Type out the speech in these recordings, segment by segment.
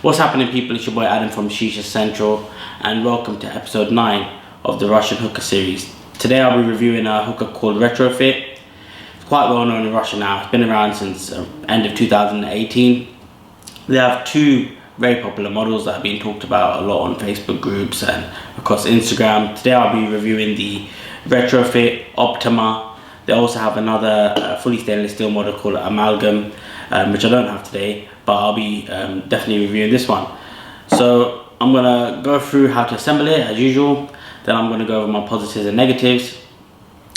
What's happening, people? It's your boy Adam from Shisha Central, and welcome to episode 9 of the Russian Hookah Series. Today I'll be reviewing a hookah called Retrofit. It's quite well known in Russia now. It's been around since end of 2018. They have two very popular models that have been talked about a lot on Facebook groups and across Instagram. Today I'll be reviewing the Retrofit Optima. They also have another fully stainless steel model called Amalgam, which I don't have today, but I'll be definitely reviewing this one. So I'm gonna go through how to assemble it as usual, then I'm gonna go over my positives and negatives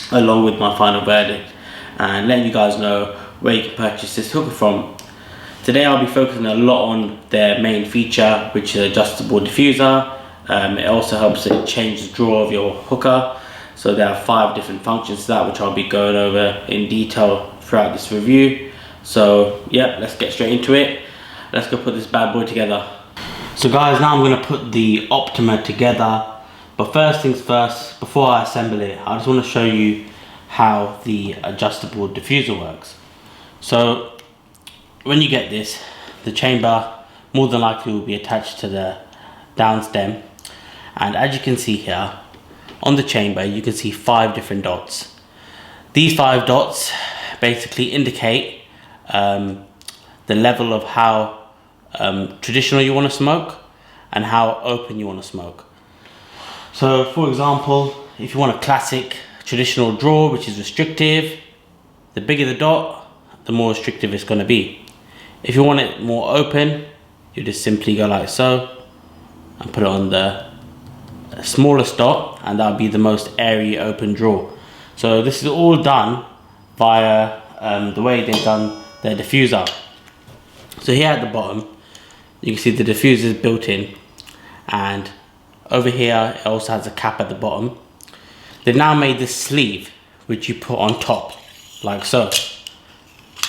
along with my final verdict and letting you guys know where you can purchase this hookah from. Today I'll be focusing a lot on their main feature, which is adjustable diffuser. It also helps it change the draw of your hookah. So there are 5 different functions to that, which I'll be going over in detail throughout this review. So yeah, let's get straight into it. Let's go put this bad boy together. So guys, now I'm going to put the Optima together. But first things first, before I assemble it, I just want to show you how the adjustable diffuser works. So when you get this, the chamber more than likely will be attached to the down stem. And as you can see here, on the chamber you can see 5 different dots. These 5 dots basically indicate the level of how traditional you want to smoke and how open you want to smoke. So for example, if you want a classic traditional draw which is restrictive, the bigger the dot, the more restrictive it's going to be. If you want it more open, you just simply go like so and put it on the smallest dot, and that'll be the most airy open draw. So this is all done via the way they've done their diffuser. So here at the bottom you can see the diffuser is built in, and over here it also has a cap at the bottom. They've now made this sleeve which you put on top like so.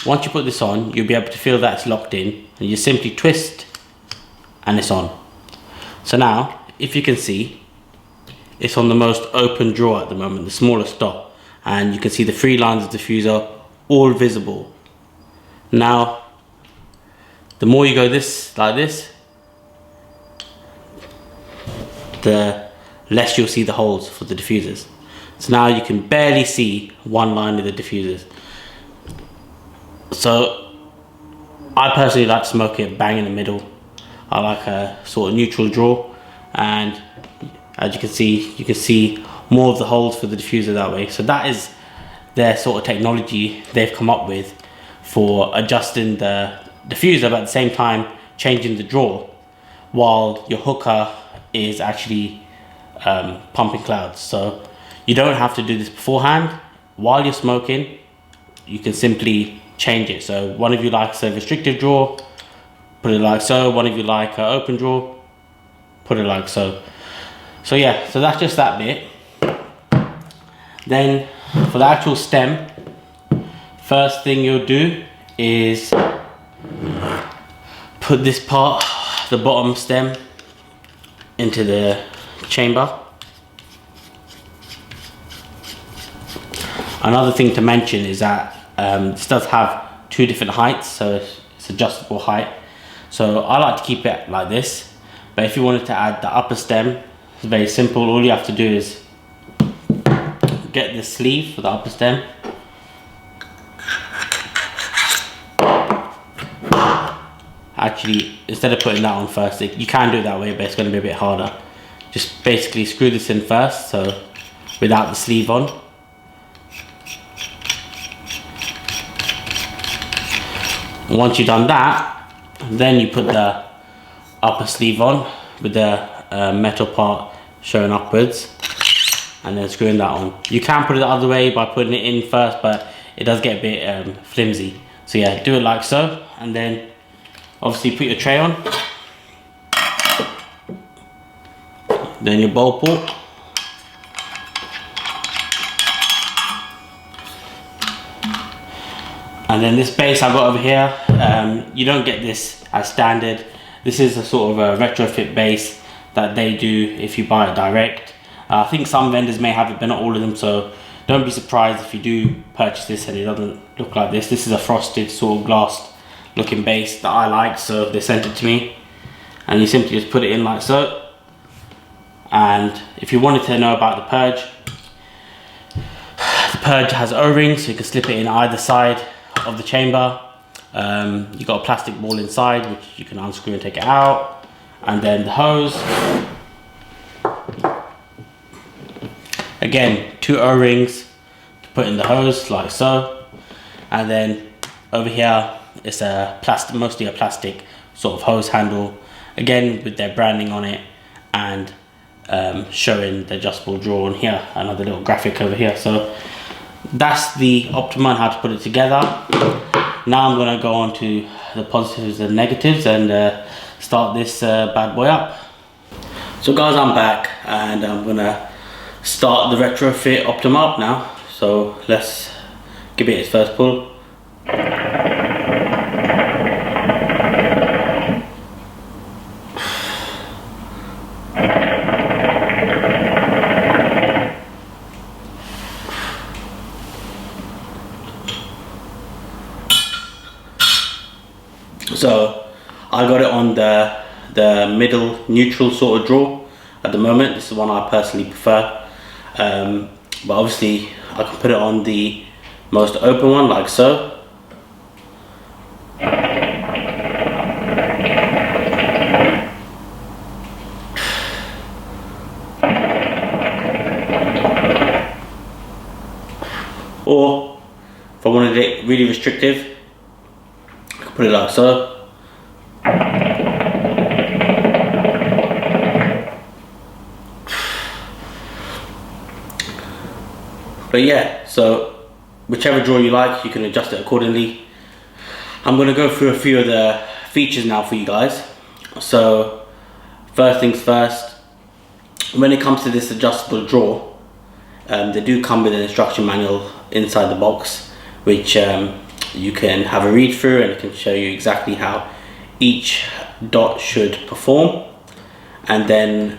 Once you put this on, you'll be able to feel that it's locked in, and you simply twist and it's on. So now if you can see, it's on the most open draw at the moment, the smallest dot, and you can see the 3 lines of diffuser all visible. Now the more you go this like this, the less you'll see the holes for the diffusers. So now you can barely see one line of the diffusers. So I personally like to smoke it bang in the middle. I like a sort of neutral draw, and as you can see more of the holes for the diffuser that way. So that is their sort of technology they've come up with for adjusting the diffuser, but at the same time changing the draw while your hookah is actually pumping clouds. So you don't have to do this beforehand. While you're smoking, you can simply change it. So one of you likes a restrictive draw, put it like so. One of you like an open draw, put it like so. So yeah, so that's just that bit. Then for the actual stem, first thing you'll do is put this part, the bottom stem, into the chamber. Another thing to mention is that this does have 2 different heights, so it's adjustable height. So I like to keep it like this, but if you wanted to add the upper stem, it's very simple. All you have to do is get the sleeve for the upper stem, actually instead of putting that on first, you can do it that way, but it's going to be a bit harder. Just basically screw this in first, so without the sleeve on. And once you've done that, then you put the upper sleeve on with the metal part showing upwards, and then screwing that on. You can put it the other way by putting it in first, but it does get a bit flimsy. So yeah, do it like so, and then obviously put your tray on, then your bowl port, and then this base I've got over here, you don't get this as standard. This is a sort of a retrofit base that they do if you buy it direct. I think some vendors may have it, but not all of them, so don't be surprised if you do purchase this and it doesn't look like this. This is a frosted sort of glass looking base that I like, so they sent it to me. and you simply just put it in like so. And if you wanted to know about the purge has O-rings, so you can slip it in either side of the chamber. You got a plastic ball inside which you can unscrew and take it out, and then the hose, again 2 O-rings to put in the hose like so. And then over here it's a plastic, mostly a plastic sort of hose handle, again with their branding on it, and showing the adjustable drawer on here, another little graphic over here. So that's the Optima and how to put it together. Now I'm going to go on to the positives and negatives and start this bad boy up. So guys, I'm back and I'm going to start the Retrofit Optima up now. So let's give it its first pull. So I got it on the middle neutral sort of draw at the moment. This is one I personally prefer, but obviously I can put it on the most open one like so. Or if I wanted it really restrictive, I can put it like so. But yeah, so whichever drawer you like, you can adjust it accordingly. I'm going to go through a few of the features now for you guys. So first things first, when it comes to this adjustable drawer, they do come with an instruction manual inside the box, which you can have a read through, and it can show you exactly how each dot should perform. And then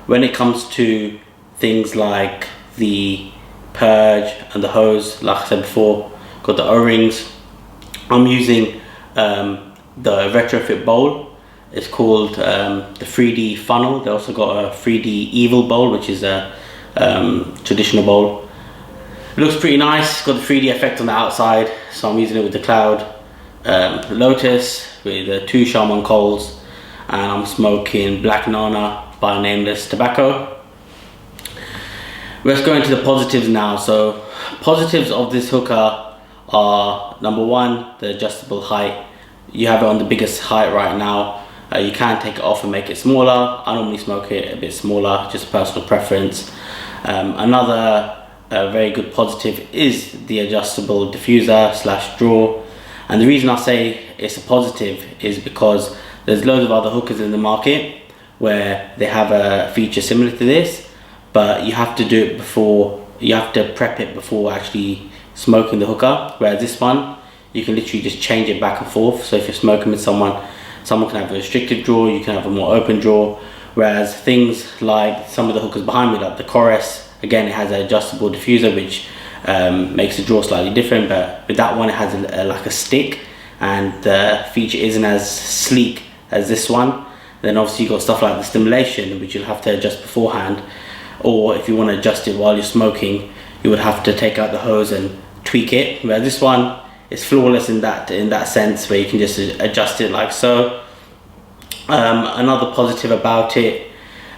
when it comes to things like the purge and the hose, like I said before, got the O-rings. I'm using the Retrofit bowl. It's called the 3D funnel. They also got a 3D evil bowl, which is a traditional bowl. It looks pretty nice, got the 3D effect on the outside, so I'm using it with the Cloud Lotus with the 2 Shaman coals, and I'm smoking Black Nana by Nameless Tobacco. Let's go into the positives now. So positives of this hookah are, number one, the adjustable height. You have it on the biggest height right now. You can take it off and make it smaller. I normally smoke it a bit smaller, just personal preference. Another very good positive is the adjustable diffuser slash drawer. And the reason I say it's a positive is because there's loads of other hookahs in the market where they have a feature similar to this, but you have to do it before, you have to prep it before actually smoking the hookah. Whereas this one, you can literally just change it back and forth. So if you're smoking with someone can have a restricted drawer, you can have a more open drawer. Whereas things like some of the hookahs behind me, like the Chorus, again, it has an adjustable diffuser, which makes the drawer slightly different. But with that one, it has like a stick, and the feature isn't as sleek as this one. Then obviously you've got stuff like the stimulation, which you'll have to adjust beforehand. Or if you want to adjust it while you're smoking, you would have to take out the hose and tweak it. Whereas this one is flawless in that sense, where you can just adjust it like so. Another positive about it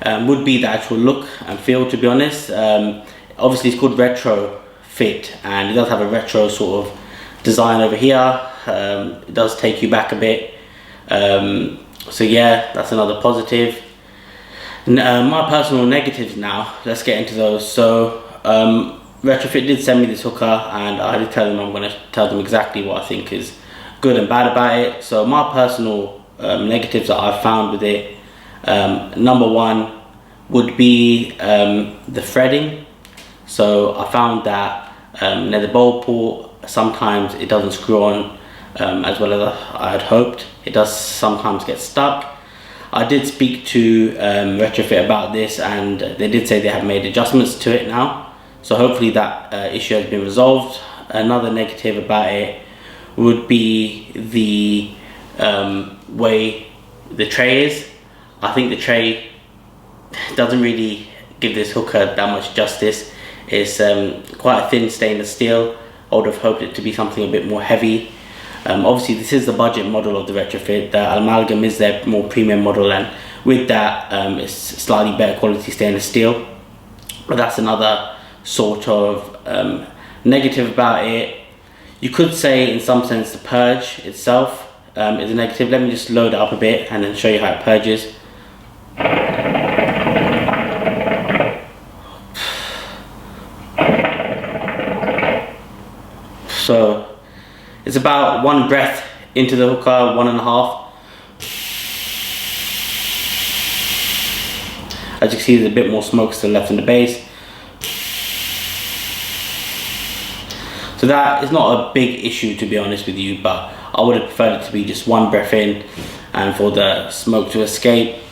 would be the actual look and feel, to be honest. Obviously it's called Retrofit, and it does have a retro sort of design over here. It does take you back a bit. So yeah, that's another positive. My personal negatives now, let's get into those. So Retrofit did send me this hookah, and I did tell them I'm going to tell them exactly what I think is good and bad about it. So my personal negatives that I've found with it, number one would be the threading. So I found that near the bowl port, sometimes it doesn't screw on as well as I had hoped. It does sometimes get stuck. I did speak to Retrofit about this, and they did say they have made adjustments to it now. So hopefully that issue has been resolved. Another negative about it would be the way the tray is. I think the tray doesn't really give this hookah that much justice. It's quite a thin stainless steel. I would have hoped it to be something a bit more heavy. Obviously this is the budget model of the Retrofit. The Amalgam is their more premium model, and with that it's slightly better quality stainless steel. But that's another sort of negative about it. You could say in some sense the purge itself is a negative. Let me just load it up a bit and then show you how it purges. So it's about 1 breath into the hookah, 1.5. As you can see, there's a bit more smoke still left in the base. So that is not a big issue, to be honest with you, but I would have preferred it to be just 1 breath in and for the smoke to escape.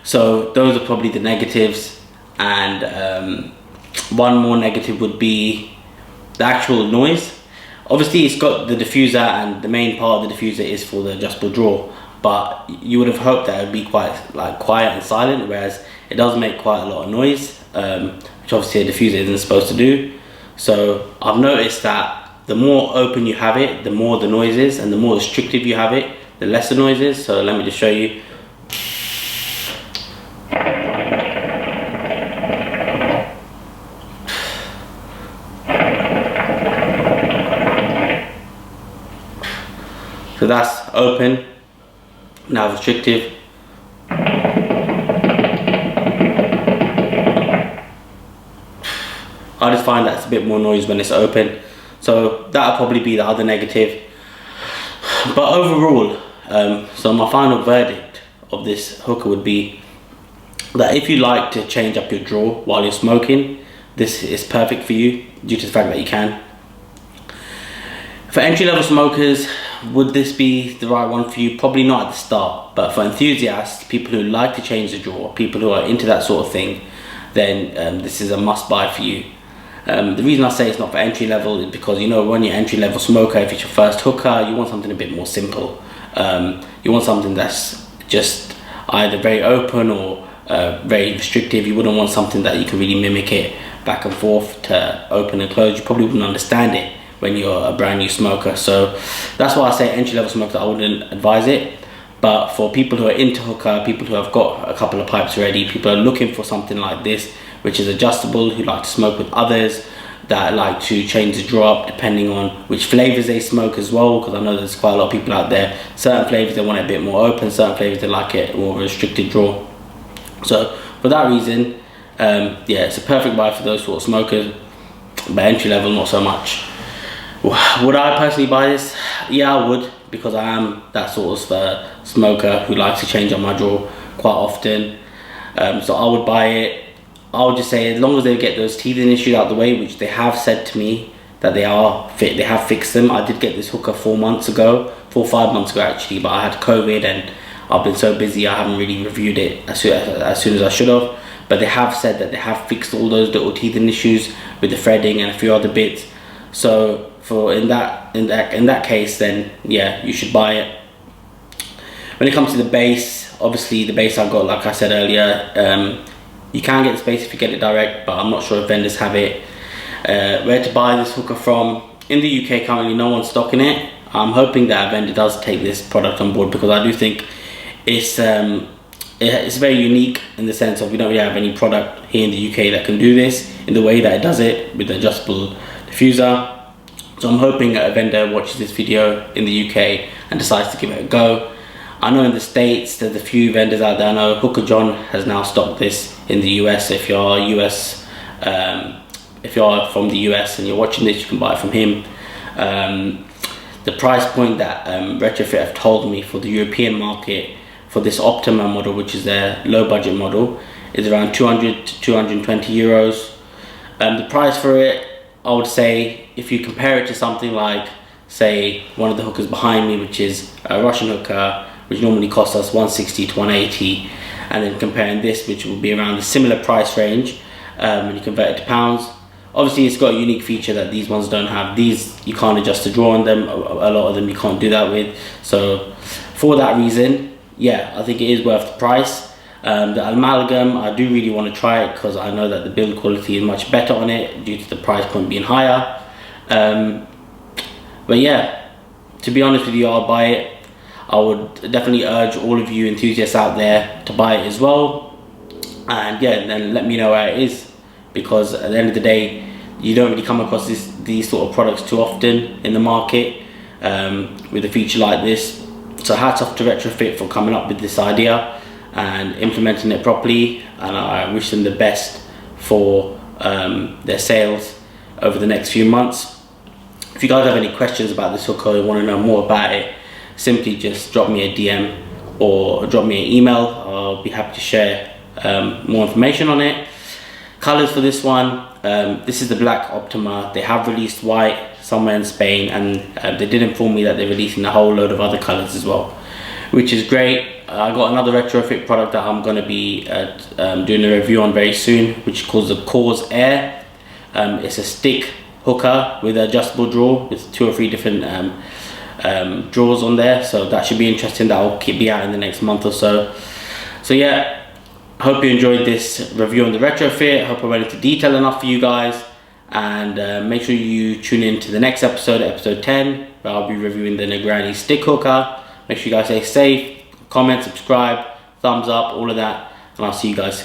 So those are probably the negatives. And one more negative would be the actual noise. Obviously it's got the diffuser, and the main part of the diffuser is for the adjustable draw, but you would have hoped that it would be quite quiet and silent, whereas it does make quite a lot of noise, which obviously a diffuser isn't supposed to do. So I've noticed that the more open you have it, the more the noise is, and the more restrictive you have it, the less the noise is. So let me just show you. So that's open, now restrictive. I just find that it's a bit more noise when it's open. So that'll probably be the other negative. But overall, so my final verdict of this hookah would be that if you like to change up your draw while you're smoking, this is perfect for you due to the fact that you can. For entry-level smokers, would this be the right one for you? Probably not at the start, but for enthusiasts, people who like to change the draw, people who are into that sort of thing, then this is a must-buy for you. The reason I say it's not for entry level is because, you know, when you're entry level smoker, if it's your first hookah, you want something a bit more simple. You want something that's just either very open or very restrictive. You wouldn't want something that you can really mimic it back and forth to open and close. You probably wouldn't understand it when you're a brand new smoker. So that's why I say entry level smoker, I wouldn't advise it. But for people who are into hookah, people who have got a couple of pipes already, people are looking for something like this, which is adjustable, who like to smoke with others, that like to change the draw up depending on which flavors they smoke as well, because I know there's quite a lot of people out there, certain flavors they want it a bit more open, certain flavors they like it more restricted draw. So for that reason, yeah, it's a perfect buy for those sort of smokers, but entry level not so much. Would I personally buy this? Yeah, I would, because I am that sort of smoker who likes to change up my draw quite often. So I would buy it. I would just say, as long as they get those teething issues out of the way, which they have said to me that they have fixed them. I did get this hookah 4 months ago, 4 or 5 months ago actually, but I had COVID and I've been so busy I haven't really reviewed it as soon as I should have. But they have said that they have fixed all those little teething issues with the threading and a few other bits. So in that case, then yeah, you should buy it. When it comes to the bass, obviously the bass I've got, like I said earlier, you can get this bass if you get it direct, but I'm not sure if vendors have it. Where to buy this hookah from? In the UK currently no one's stocking it. I'm hoping that a vendor does take this product on board, because I do think it's very unique in the sense of we don't really have any product here in the UK that can do this in the way that it does it with the adjustable diffuser. So I'm hoping that a vendor watches this video in the UK and decides to give it a go. I know in the States there's a few vendors out there. I know Hookah John has now stocked this in the US. If you're from the US and you're watching this, you can buy it from him. The price point that Retrofit have told me for the European market for this Optima model, which is their low budget model, is around 200 to 220 euros. The price for it, I would say, if you compare it to something like, say, one of the hookahs behind me, which is a Russian hookah, which normally costs us 160 to 180, and then comparing this, which will be around a similar price range, when you convert it to pounds. Obviously it's got a unique feature that these ones don't have. These, you can't adjust the draw on them. A lot of them you can't do that with. So for that reason, yeah, I think it is worth the price. The amalgam, I do really want to try it because I know that the build quality is much better on it due to the price point being higher. But yeah, to be honest with you, I'll buy it. I would definitely urge all of you enthusiasts out there to buy it as well. And yeah, then let me know where it is, because at the end of the day, you don't really come across these sort of products too often in the market with a feature like this. So hats off to Retrofit for coming up with this idea and implementing it properly, and I wish them the best for their sales over the next few months. If you guys have any questions about this hookah or want to know more about it, simply just drop me a DM or drop me an email. I'll be happy to share more information on it. Colors for this one, this is the black Optima. They have released white somewhere in Spain, and they did inform me that they're releasing a whole load of other colors as well, which is great. I got another Retrofit product that I'm going to be doing a review on very soon, which is called the Cause Air. It's a stick hookah with an adjustable drawer with 2 or 3 different drawers on there, so that should be interesting. That will be out in the next month or so. So yeah, hope you enjoyed this review on the Retrofit. Hope I went into detail enough for you guys, and make sure you tune in to the next episode, episode 10, where I'll be reviewing the Negrani stick hookah. Make sure you guys stay safe, comment, subscribe, thumbs up, all of that, and I'll see you guys soon.